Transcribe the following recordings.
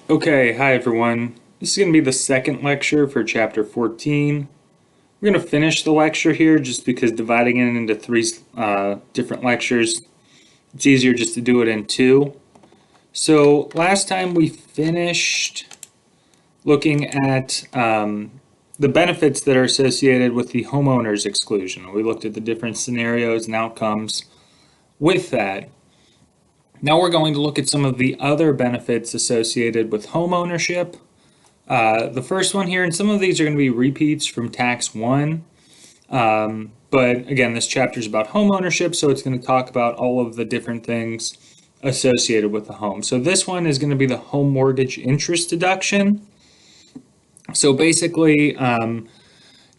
Okay, hi everyone. This is going to be the second lecture for chapter 14. We're going to finish the lecture here just because dividing it into three different lectures, it's easier just to do it in two. So last time we finished looking at the benefits that are associated with the homeowner's exclusion. We looked at the different scenarios and outcomes with that. Now we're going to look at some of the other benefits associated with home ownership. The first one here, and some of these are going to be repeats from tax one. But again, this chapter is about home ownership, so it's going to talk about all of the different things associated with the home. So this one is going to be the home mortgage interest deduction. So basically,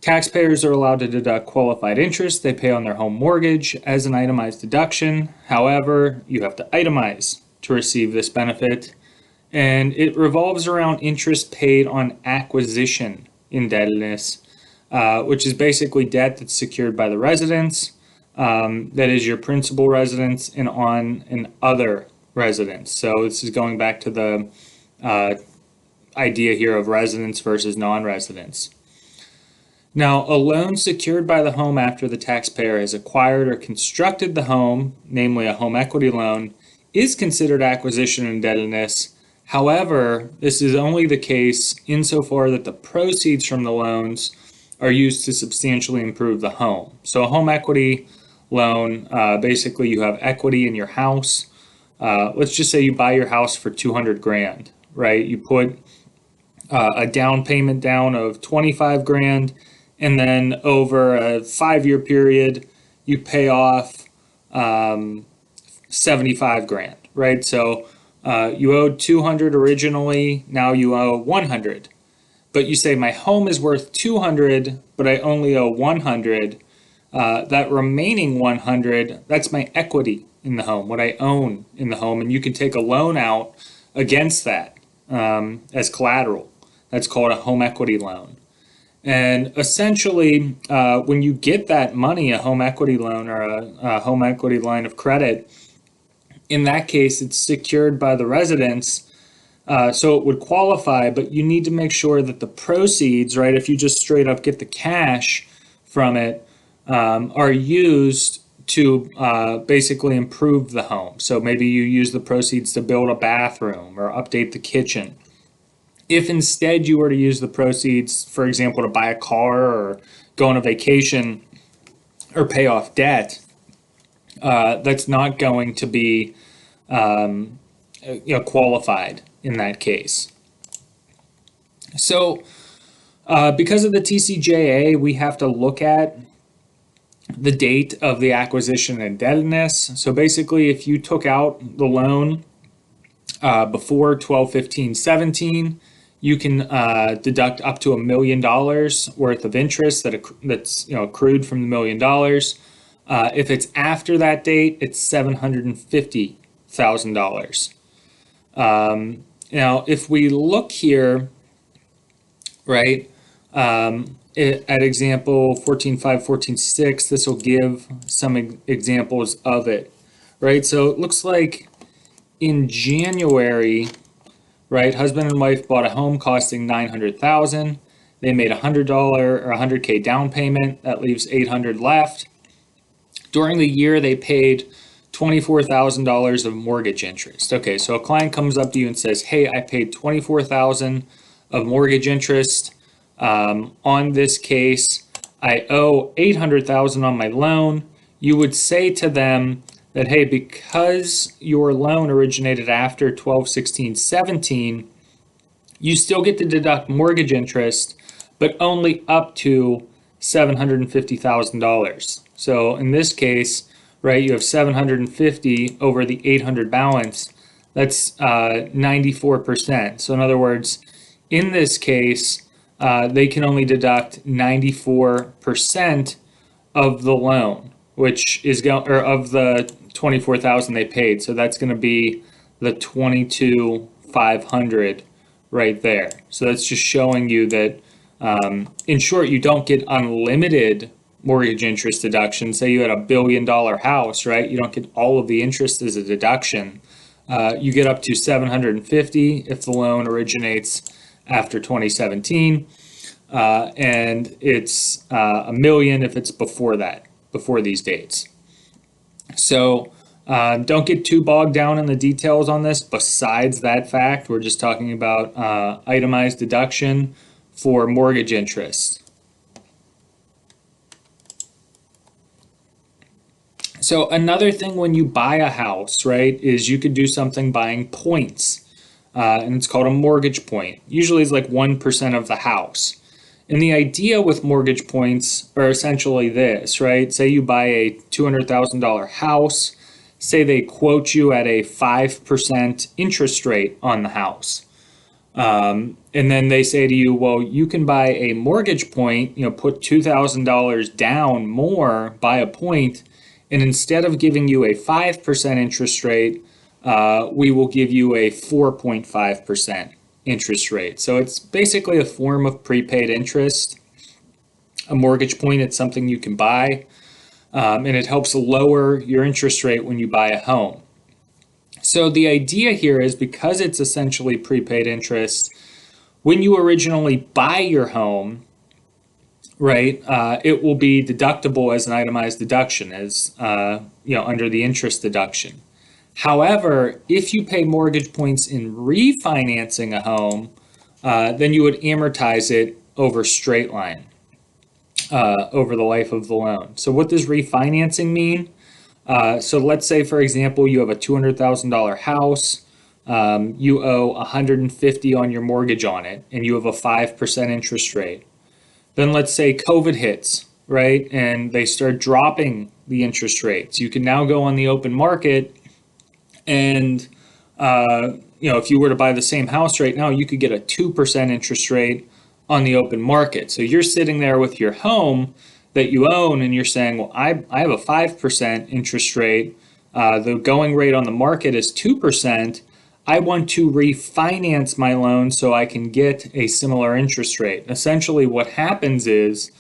taxpayers are allowed to deduct qualified interest they pay on their home mortgage as an itemized deduction. However, you have to itemize to receive this benefit, and it revolves around interest paid on acquisition indebtedness, which is basically debt that's secured by the residence, that is your principal residence, and on an other residence. So this is going back to the idea here of residence versus non-residence. Now, a loan secured by the home after the taxpayer has acquired or constructed the home, namely a home equity loan, is considered acquisition indebtedness. However, this is only the case insofar that the proceeds from the loans are used to substantially improve the home. So a home equity loan, basically you have equity in your house. Let's just say you buy your house for 200 grand, right? You put a down payment down of 25 grand, and then over a 5-year period, you pay off 75 grand, right? So you owed 200 originally, now you owe 100. But you say my home is worth 200, but I only owe 100. That remaining 100, that's my equity in the home, what I own in the home, and you can take a loan out against that as collateral. That's called a home equity loan. And essentially, when you get that money, a home equity loan or a home equity line of credit, in that case, it's secured by the residence, so it would qualify, but you need to make sure that the proceeds, right, if you just straight up get the cash from it, are used to basically improve the home. So maybe you use the proceeds to build a bathroom or update the kitchen. If instead you were to use the proceeds, for example, to buy a car or go on a vacation or pay off debt, that's not going to be qualified in that case. So because of the TCJA, we have to look at the date of the acquisition indebtedness. So basically, if you took out the loan before 12/15/17, you can deduct up to $1 million worth of interest that's accrued from the $1 million. If it's after that date, it's $750,000. Now, if we look here, right, at example 14.5, 14.6, this will give some examples of it, right? So it looks like in January, right, husband and wife bought a home costing $900,000. They made $100 or $100K down payment. That leaves $800 left. During the year, they paid $24,000 of mortgage interest. Okay, so a client comes up to you and says, "Hey, I paid $24,000 of mortgage interest on this case. I owe $800,000 on my loan." You would say to them that, hey, because your loan originated after 12/16/17, you still get to deduct mortgage interest, but only up to $750,000. So in this case, right, you have 750 over the 800 balance. That's 94%. So in other words, in this case, they can only deduct 94% of the loan, which is or of the 24,000 they paid. So that's going to be the 22,500 right there. So that's just showing you that, in short, you don't get unlimited mortgage interest deduction. Say you had $1 billion house, right? You don't get all of the interest as a deduction. You get up to 750 if the loan originates after 2017, and it's a million if it's before that, before these dates. So don't get too bogged down in the details on this. Besides that fact, we're just talking about itemized deduction for mortgage interest. So another thing when you buy a house, right, is you could do something buying points, and it's called a mortgage point. Usually it's like 1% of the house. And the idea with mortgage points are essentially this, right? Say you buy a $200,000 house, say they quote you at a 5% interest rate on the house. And then they say to you, well, you can buy a mortgage point, put $2,000 down more, buy a point, and instead of giving you a 5% interest rate, we will give you a 4.5% interest rate. So it's basically a form of prepaid interest. A mortgage point, it's something you can buy, and it helps lower your interest rate when you buy a home. So the idea here is because it's essentially prepaid interest, when you originally buy your home, right, it will be deductible as an itemized deduction, as under the interest deduction. However, if you pay mortgage points in refinancing a home, then you would amortize it over straight line over the life of the loan. So what does refinancing mean? So let's say, for example, you have a $200,000 house. You owe $150 on your mortgage on it, and you have a 5% interest rate. Then let's say COVID hits, right? And they start dropping the interest rates. You can now go on the open market and, if you were to buy the same house right now, you could get a 2% interest rate on the open market. So you're sitting there with your home that you own and you're saying, well, I have a 5% interest rate. The going rate on the market is 2%. I want to refinance my loan so I can get a similar interest rate. Essentially, what happens is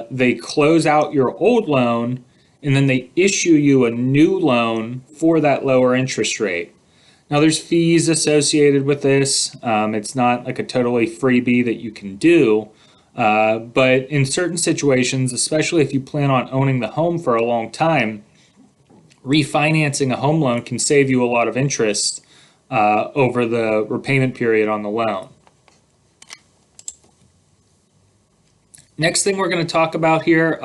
they close out your old loan and then they issue you a new loan for that lower interest rate. Now, there's fees associated with this. It's not like a totally freebie that you can do. But in certain situations, especially if you plan on owning the home for a long time, refinancing a home loan can save you a lot of interest over the repayment period on the loan. Next thing we're going to talk about here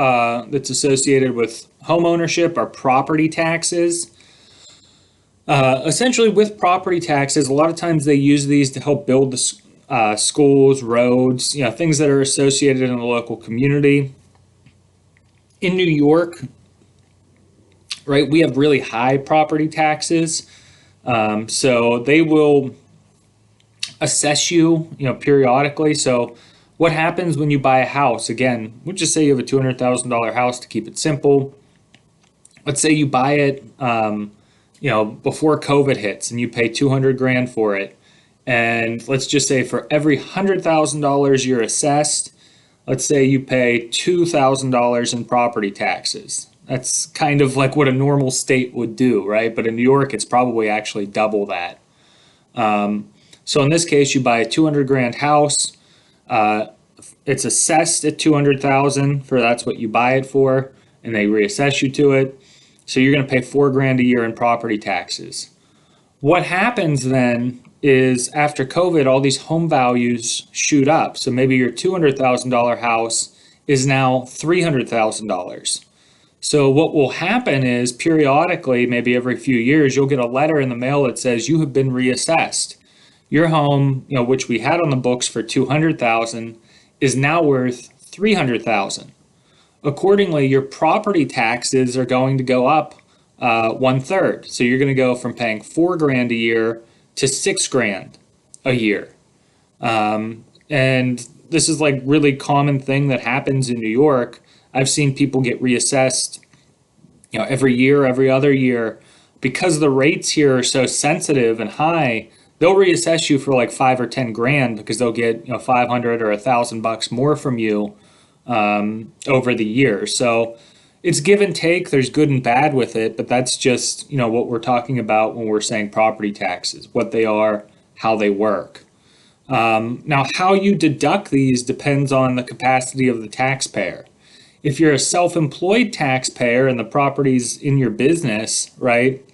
that's associated with home ownership are property taxes. Essentially, with property taxes, a lot of times they use these to help build the schools, roads, things that are associated in the local community. In New York, right, we have really high property taxes. So they will assess you, periodically. So what happens when you buy a house? Again, we'll just say you have a $200,000 house to keep it simple. Let's say you buy it, before COVID hits and you pay 200 grand for it. And let's just say for every $100,000 you're assessed, let's say you pay $2,000 in property taxes. That's kind of like what a normal state would do, right? But in New York, it's probably actually double that. So in this case, you buy a 200 grand house. It's assessed at 200,000 for that's what you buy it for, and they reassess you to it. So you're going to pay 4 grand a year in property taxes. What happens then is after COVID, all these home values shoot up. So maybe your $200,000 house is now $300,000. So what will happen is periodically, maybe every few years, you'll get a letter in the mail that says you have been reassessed. Your home, which we had on the books for $200,000, is now worth $300,000. Accordingly, your property taxes are going to go up 1/3. So you're going to go from paying 4 grand a year to 6 grand a year. And this is like really common thing that happens in New York. I've seen people get reassessed, every year, every other year, because the rates here are so sensitive and high. They'll reassess you for like 5 or 10 grand because they'll get 500 or $1,000 more from you over the year. So it's give and take. There's good and bad with it, but that's just, what we're talking about when we're saying property taxes, what they are, how they work. Now, how you deduct these depends on the capacity of the taxpayer. If you're a self-employed taxpayer and the property's in your business, right,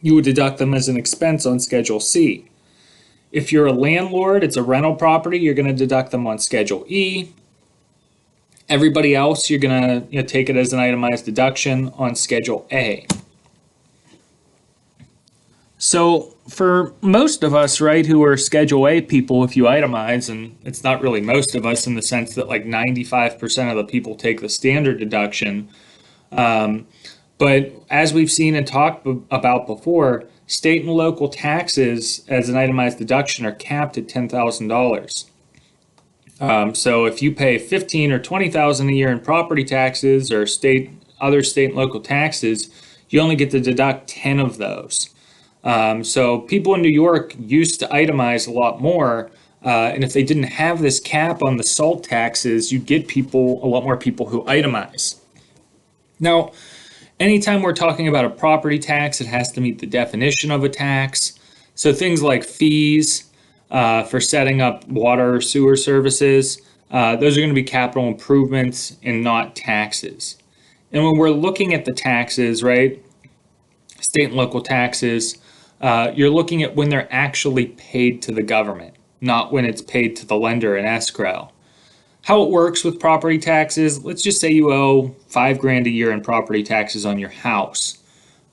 you would deduct them as an expense on Schedule C. If you're a landlord, it's a rental property, you're going to deduct them on Schedule E. Everybody else, you're going to take it as an itemized deduction on Schedule A. So for most of us, right, who are Schedule A people, if you itemize, and it's not really most of us in the sense that like 95% of the people take the standard deduction. But as we've seen and talked about before, state and local taxes as an itemized deduction are capped at $10,000. So if you pay $15,000 or $20,000 a year in property taxes or other state and local taxes, you only get to deduct 10 of those. So people in New York used to itemize a lot more, and if they didn't have this cap on the SALT taxes, you'd get a lot more people who itemize. Now, anytime we're talking about a property tax, it has to meet the definition of a tax. So things like fees for setting up water or sewer services, those are going to be capital improvements and not taxes. And when we're looking at the taxes, right, state and local taxes, you're looking at when they're actually paid to the government, not when it's paid to the lender in escrow. How it works with property taxes, let's just say you owe $5,000 a year in property taxes on your house.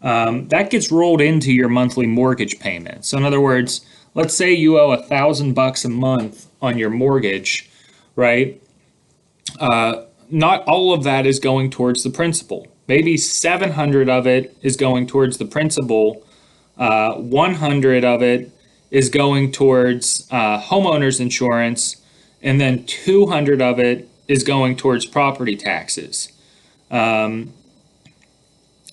That gets rolled into your monthly mortgage payment. So in other words, let's say you owe $1,000 a month on your mortgage, right? Not all of that is going towards the principal. Maybe 700 of it is going towards the principal. 100 of it is going towards homeowners insurance, and then 200 of it is going towards property taxes.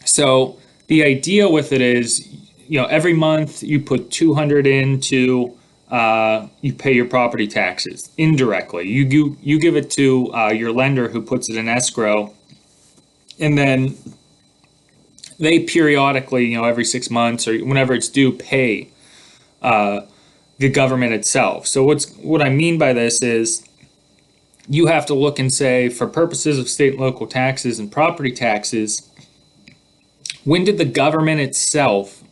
So the idea with it is, every month you put 200 into, you pay your property taxes indirectly. You give it to your lender who puts it in escrow, and then they periodically, every 6 months or whenever it's due, pay the government itself. So what I mean by this is you have to look and say, for purposes of state and local taxes and property taxes, when did the government itself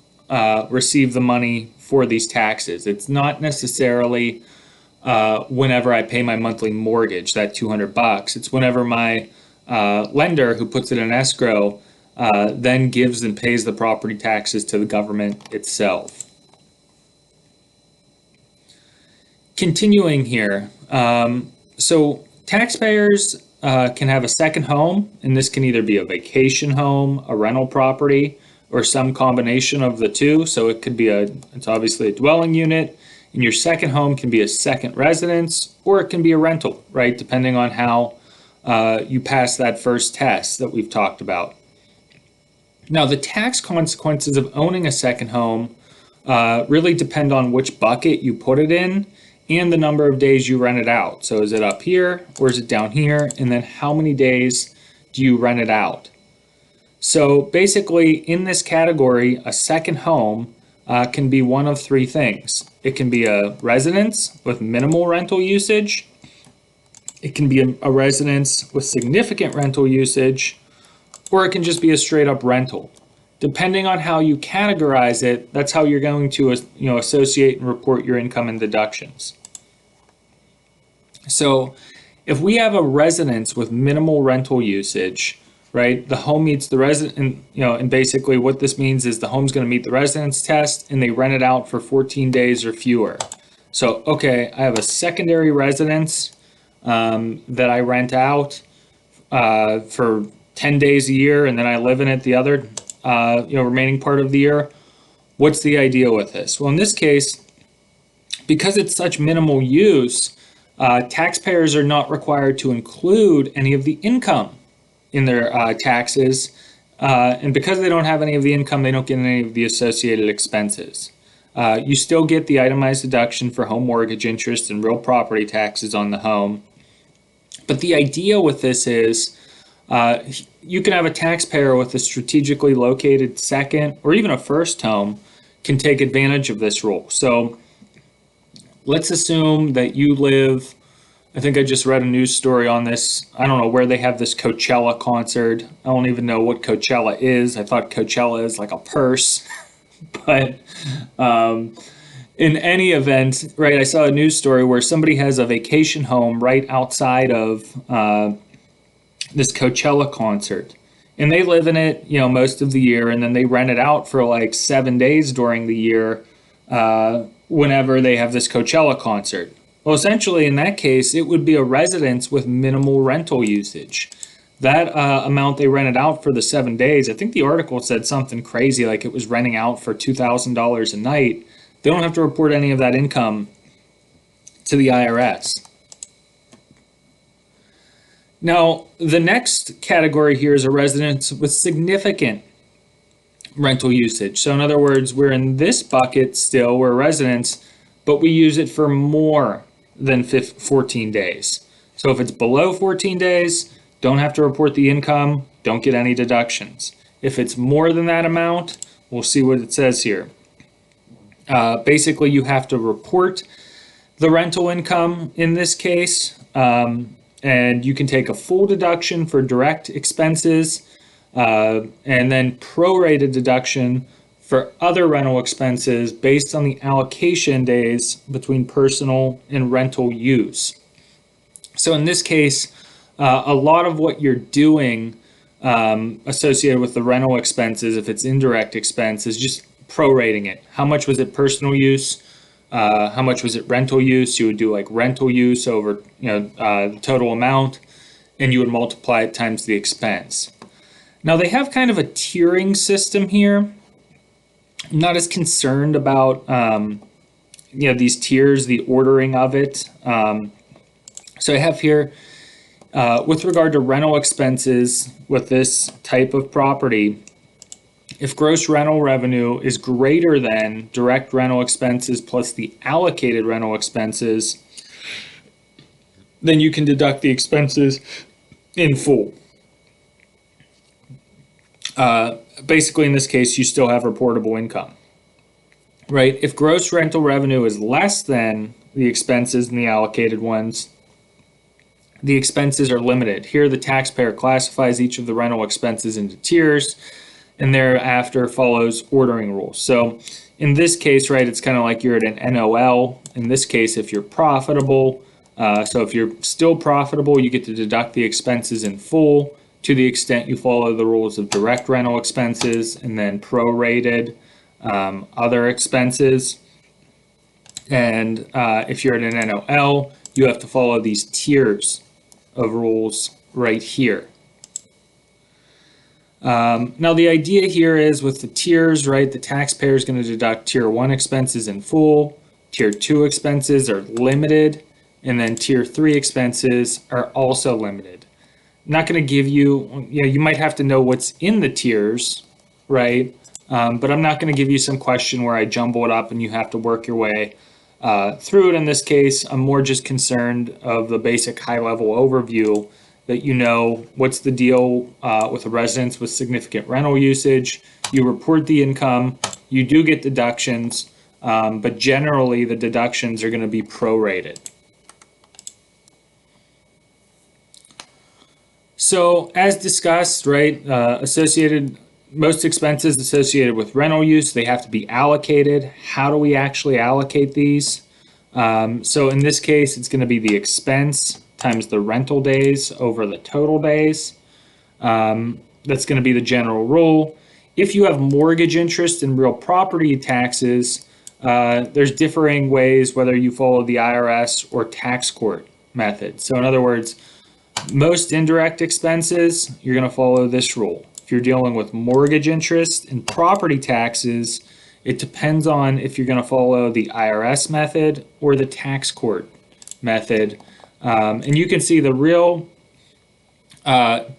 receive the money for these taxes? It's not necessarily whenever I pay my monthly mortgage, that $200. It's whenever my lender who puts it in escrow then gives and pays the property taxes to the government itself. Continuing here, so taxpayers can have a second home, and this can either be a vacation home, a rental property, or some combination of the two. So it could be it's obviously a dwelling unit, and your second home can be a second residence, or it can be a rental, right? Depending on how you pass that first test that we've talked about. Now, the tax consequences of owning a second home really depend on which bucket you put it in and the number of days you rent it out. So is it up here or is it down here? And then how many days do you rent it out? So basically, in this category, a second home can be one of three things. It can be a residence with minimal rental usage. It can be a residence with significant rental usage, or it can just be a straight up rental. Depending on how you categorize it, that's how you're going to associate and report your income and deductions. So if we have a residence with minimal rental usage, right, the home meets the resident, and basically what this means is the home's going to meet the residence test and they rent it out for 14 days or fewer. So, okay, I have a secondary residence that I rent out for 10 days a year, and then I live in it the other remaining part of the year. What's the idea with this? Well, in this case, because it's such minimal use, taxpayers are not required to include any of the income in their taxes. And because they don't have any of the income, they don't get any of the associated expenses. You still get the itemized deduction for home mortgage interest and real property taxes on the home. But the idea with this is You can have a taxpayer with a strategically located second or even a first home can take advantage of this rule. So let's assume that you live, I think I just read a news story on this. I don't know where they have this Coachella concert. I don't even know what Coachella is. I thought Coachella is like a purse. But in any event, right, I saw a news story where somebody has a vacation home right outside of this Coachella concert. And they live in it, most of the year, and then they rent it out for like 7 days during the year whenever they have this Coachella concert. Well, essentially, in that case, it would be a residence with minimal rental usage. That amount they rented out for the 7 days, I think the article said something crazy, like it was renting out for $2,000 a night. They don't have to report any of that income to the IRS. Now, the next category here is a residence with significant rental usage. So in other words, we're in this bucket still, we're residents, but we use it for more than 14 days. So if it's below 14 days, don't have to report the income, don't get any deductions. If it's more than that amount, we'll see what it says here. Basically, you have to report the rental income in this case, and you can take a full deduction for direct expenses, and then prorated deduction for other rental expenses based on the allocation days between personal and rental use. So in this case, a lot of what you're doing associated with the rental expenses, if it's indirect expense, is just prorating it. How much was it personal use? How much was it rental use? You would do like rental use over the total amount, and you would multiply it times the expense. Now they have kind of a tiering system here. I'm not as concerned about these tiers, the ordering of it. So I have here, with regard to rental expenses with this type of property, if gross rental revenue is greater than direct rental expenses plus the allocated rental expenses, then you can deduct the expenses in full. Basically, in this case, you still have reportable income, right? If gross rental revenue is less than the expenses and the allocated ones, the expenses are limited. Here, the taxpayer classifies each of the rental expenses into tiers, and thereafter follows ordering rules. So in this case, right, it's kind of like you're at an NOL. In this case, if you're profitable, so if you're still profitable, you get to deduct the expenses in full to the extent you follow the rules of direct rental expenses and then prorated other expenses. And if you're at an NOL, you have to follow these tiers of rules right here. Now the idea here is with the tiers, right, the taxpayer is going to deduct tier 1 expenses in full, tier 2 expenses are limited, and then tier 3 expenses are also limited. I'm not going to give you, you might have to know what's in the tiers, right? But I'm not going to give you some question where I jumble it up and you have to work your way through it. In this case, I'm more just concerned of the basic high-level overview that you know what's the deal with a residence with significant rental usage. You report the income, you do get deductions, but generally the deductions are going to be prorated. So as discussed, right, most expenses associated with rental use, they have to be allocated. How do we actually allocate these? So in this case, it's going to be the expense times the rental days over the total days. That's going to be the general rule. If you have mortgage interest and real property taxes, there's differing ways whether you follow the IRS or tax court method. So in other words, most indirect expenses, you're going to follow this rule. If you're dealing with mortgage interest and property taxes, it depends on if you're going to follow the IRS method or the tax court method. And you can see the real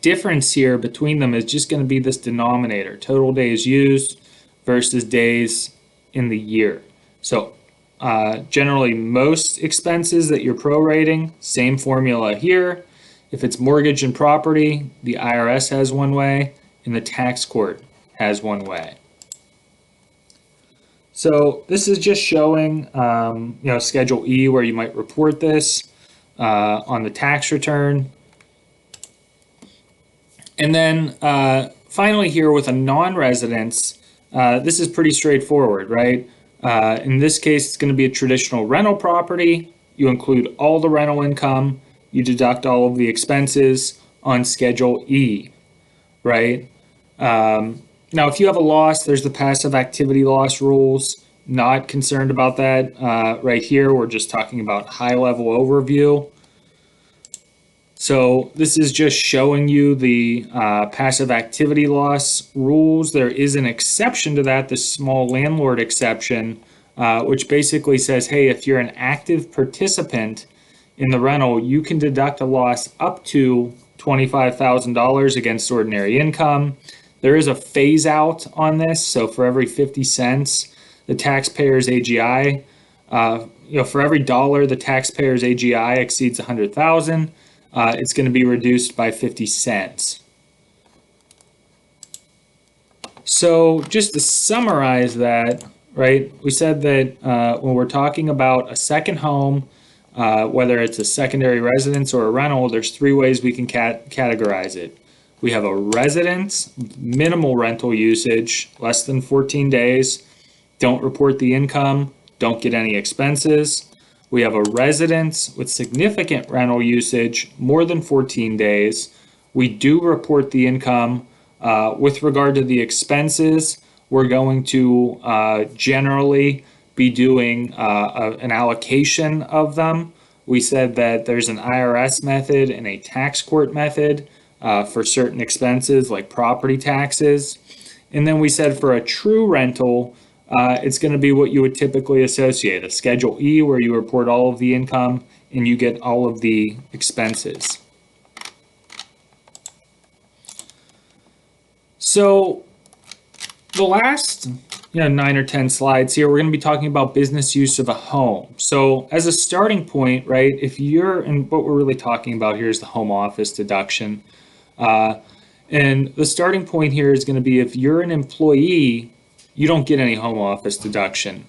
difference here between them is just going to be this denominator, total days used versus days in the year. So generally most expenses that you're prorating, same formula here. If it's mortgage and property, the IRS has one way and the tax court has one way. So this is just showing, Schedule E where you might report this on the tax return. And then finally here with a non-residence, this is pretty straightforward, right? In this case, it's going to be a traditional rental property. You include all the rental income. You deduct all of the expenses on Schedule E, right? Now, if you have a loss, there's the passive activity loss rules. Not concerned about that right here. We're just talking about high-level overview. So this is just showing you the passive activity loss rules. There is an exception to that, the small landlord exception, which basically says, hey, if you're an active participant in the rental, you can deduct a loss up to $25,000 against ordinary income. There is a phase out on this. So for every 50 cents, the taxpayer's AGI, for every dollar the taxpayer's AGI exceeds 100,000, it's going to be reduced by 50 cents. So just to summarize that, right, we said that when we're talking about a second home, whether it's a secondary residence or a rental, there's three ways we can categorize it. We have a residence, minimal rental usage, less than 14 days, don't report the income, don't get any expenses. We have a residence with significant rental usage, more than 14 days. We do report the income. With regard to the expenses, we're going to generally be doing an allocation of them. We said that there's an IRS method and a tax court method for certain expenses like property taxes. And then we said for a true rental, it's going to be what you would typically associate, a Schedule E where you report all of the income and you get all of the expenses. So the last 9 or 10 slides here, we're going to be talking about business use of a home. So as a starting point, right, if you're, and what we're really talking about here is the home office deduction. And the starting point here is going to be if you're an employee, you don't get any home office deduction.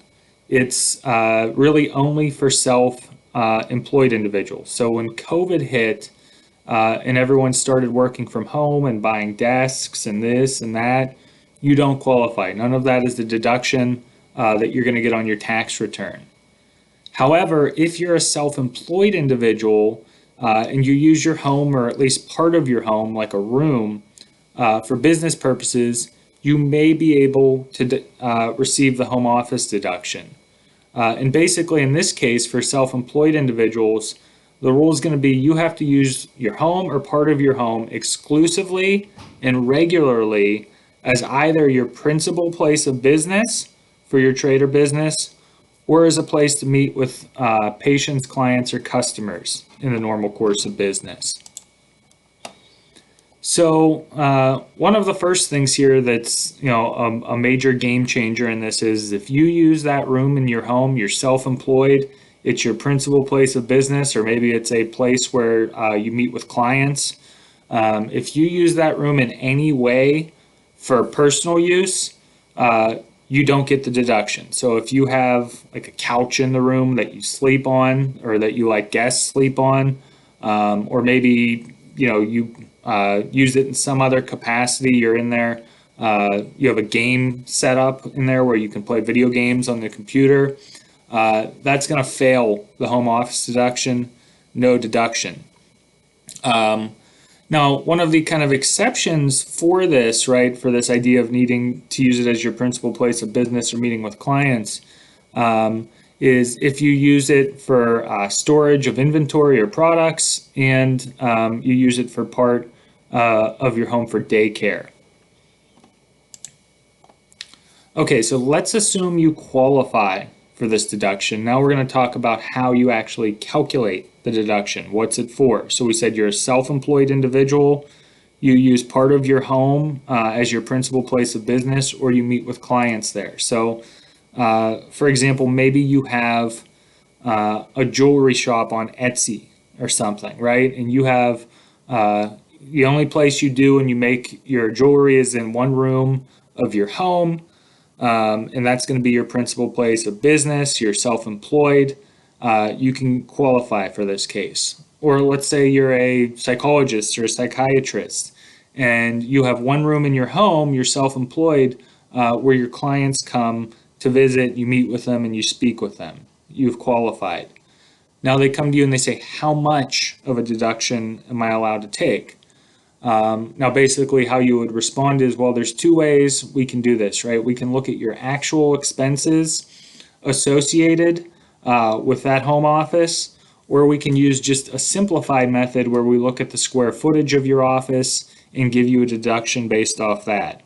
It's really only for self-employed individuals. So when COVID hit and everyone started working from home and buying desks and this and that, you don't qualify. None of that is the deduction that you're going to get on your tax return. However, if you're a self-employed individual and you use your home or at least part of your home, like a room, for business purposes, you may be able to receive the home office deduction. And basically, in this case, for self-employed individuals, the rule is going to be you have to use your home or part of your home exclusively and regularly as either your principal place of business for your trade or business, or as a place to meet with patients, clients, or customers in the normal course of business. So one of the first things here that's a major game changer in this is if you use that room in your home, you're self-employed, it's your principal place of business, or maybe it's a place where you meet with clients. If you use that room in any way for personal use, you don't get the deduction. So if you have like a couch in the room that you sleep on or that you like guests sleep on, or maybe you use it in some other capacity, you're in there, you have a game set up in there where you can play video games on the computer, that's going to fail the home office deduction, no deduction. Now, one of the kind of exceptions for this, right, for this idea of needing to use it as your principal place of business or meeting with clients, is if you use it for storage of inventory or products and you use it for part of your home for daycare. Okay, so let's assume you qualify for this deduction. Now we're going to talk about how you actually calculate the deduction. What's it for? So we said you're a self-employed individual, you use part of your home as your principal place of business, or you meet with clients there. So for example, maybe you have a jewelry shop on Etsy or something, right? And you have The only place you do and you make your jewelry is in one room of your home, and that's going to be your principal place of business. You're self-employed. You can qualify for this case. Or let's say you're a psychologist or a psychiatrist, and you have one room in your home, you're self-employed, where your clients come to visit, you meet with them, and you speak with them. You've qualified. Now they come to you and they say, how much of a deduction am I allowed to take? Now, basically, how you would respond is, well, there's two ways we can do this, right? We can look at your actual expenses associated with that home office, or we can use just a simplified method where we look at the square footage of your office and give you a deduction based off that.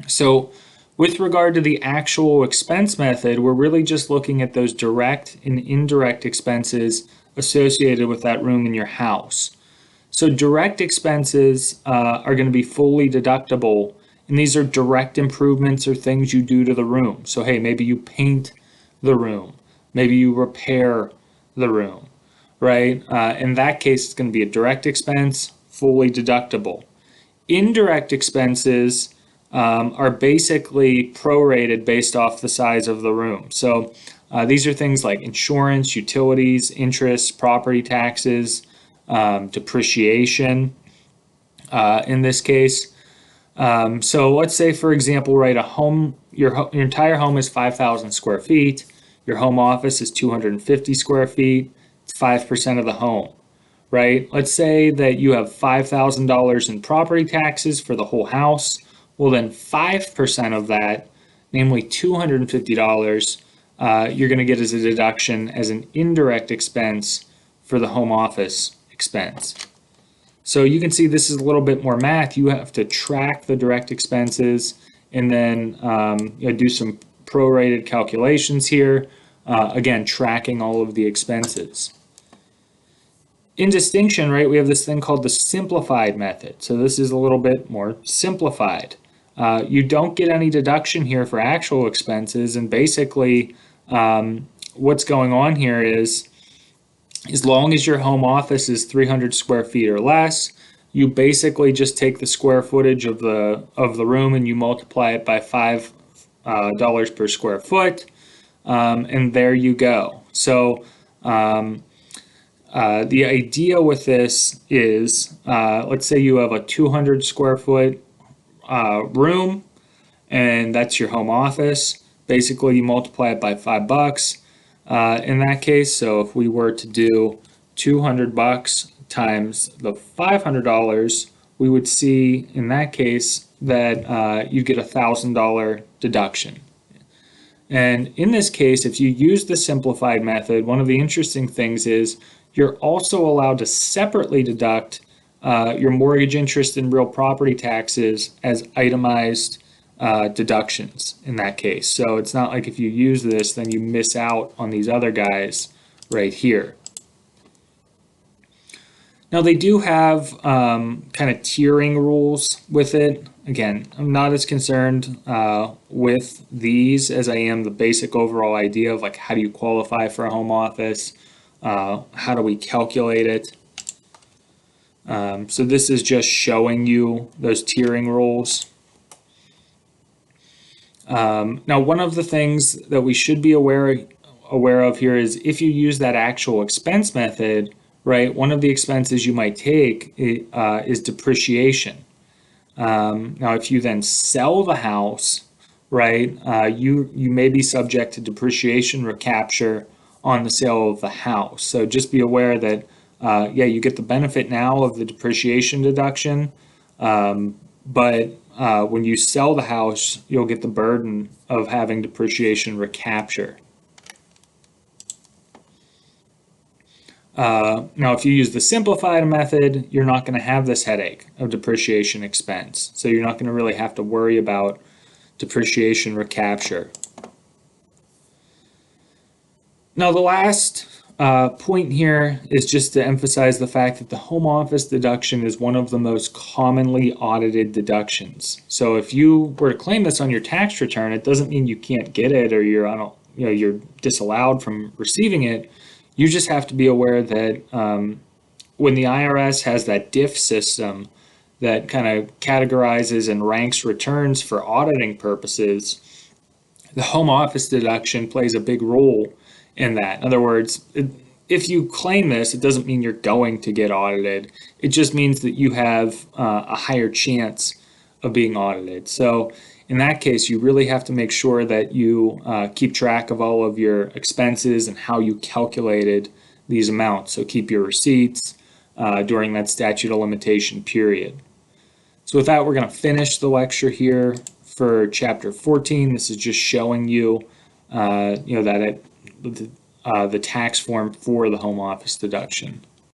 So, with regard to the actual expense method, we're really just looking at those direct and indirect expenses associated with that room in your house. So direct expenses are going to be fully deductible, and these are direct improvements or things you do to the room. So hey, maybe you paint the room, maybe you repair the room, right? In that case, it's going to be a direct expense, fully deductible. Indirect expenses are basically prorated based off the size of the room. So these are things like insurance, utilities, interest, property taxes, depreciation in this case. So let's say, for example, right, your entire home is 5,000 square feet. Your home office is 250 square feet. It's 5% of the home, right? Let's say that you have $5,000 in property taxes for the whole house. Well, then 5% of that, namely $250, you're going to get as a deduction as an indirect expense for the home office expense. So you can see this is a little bit more math. You have to track the direct expenses and then do some prorated calculations here. Again, tracking all of the expenses. In distinction, right, we have this thing called the simplified method. So this is a little bit more simplified. You don't get any deduction here for actual expenses, and basically what's going on here is, as long as your home office is 300 square feet or less, you basically just take the square footage of the room and you multiply it by $5 per square foot, and there you go. So the idea with this is, let's say you have a 200 square foot room, and that's your home office. Basically, you multiply it by $5 in that case. So if we were to do $200 times the $500, we would see in that case that you get $1,000 deduction. And in this case, if you use the simplified method, one of the interesting things is you're also allowed to separately deduct your mortgage interest and real property taxes as itemized deductions in that case. So it's not like if you use this, then you miss out on these other guys right here. Now they do have kind of tiering rules with it. Again, I'm not as concerned with these as I am the basic overall idea of like, how do you qualify for a home office? How do we calculate it? So this is just showing you those tiering rules. Now, one of the things that we should be aware of here is if you use that actual expense method, right, one of the expenses you might take is depreciation. Now, if you then sell the house, right, you may be subject to depreciation recapture on the sale of the house. So just be aware that, yeah, you get the benefit now of the depreciation deduction, but when you sell the house, you'll get the burden of having depreciation recapture. Now, if you use the simplified method, you're not going to have this headache of depreciation expense. So you're not going to really have to worry about depreciation recapture. Now, the last point here is just to emphasize the fact that the home office deduction is one of the most commonly audited deductions. So if you were to claim this on your tax return, it doesn't mean you can't get it or you're disallowed from receiving it. You just have to be aware that when the IRS has that DIF system that kind of categorizes and ranks returns for auditing purposes, the home office deduction plays a big role in that. In other words, if you claim this, it doesn't mean you're going to get audited. It just means that you have a higher chance of being audited. So in that case, you really have to make sure that you keep track of all of your expenses and how you calculated these amounts. So keep your receipts during that statute of limitation period. So with that, we're going to finish the lecture here for chapter 14. This is just showing you, that the tax form for the home office deduction.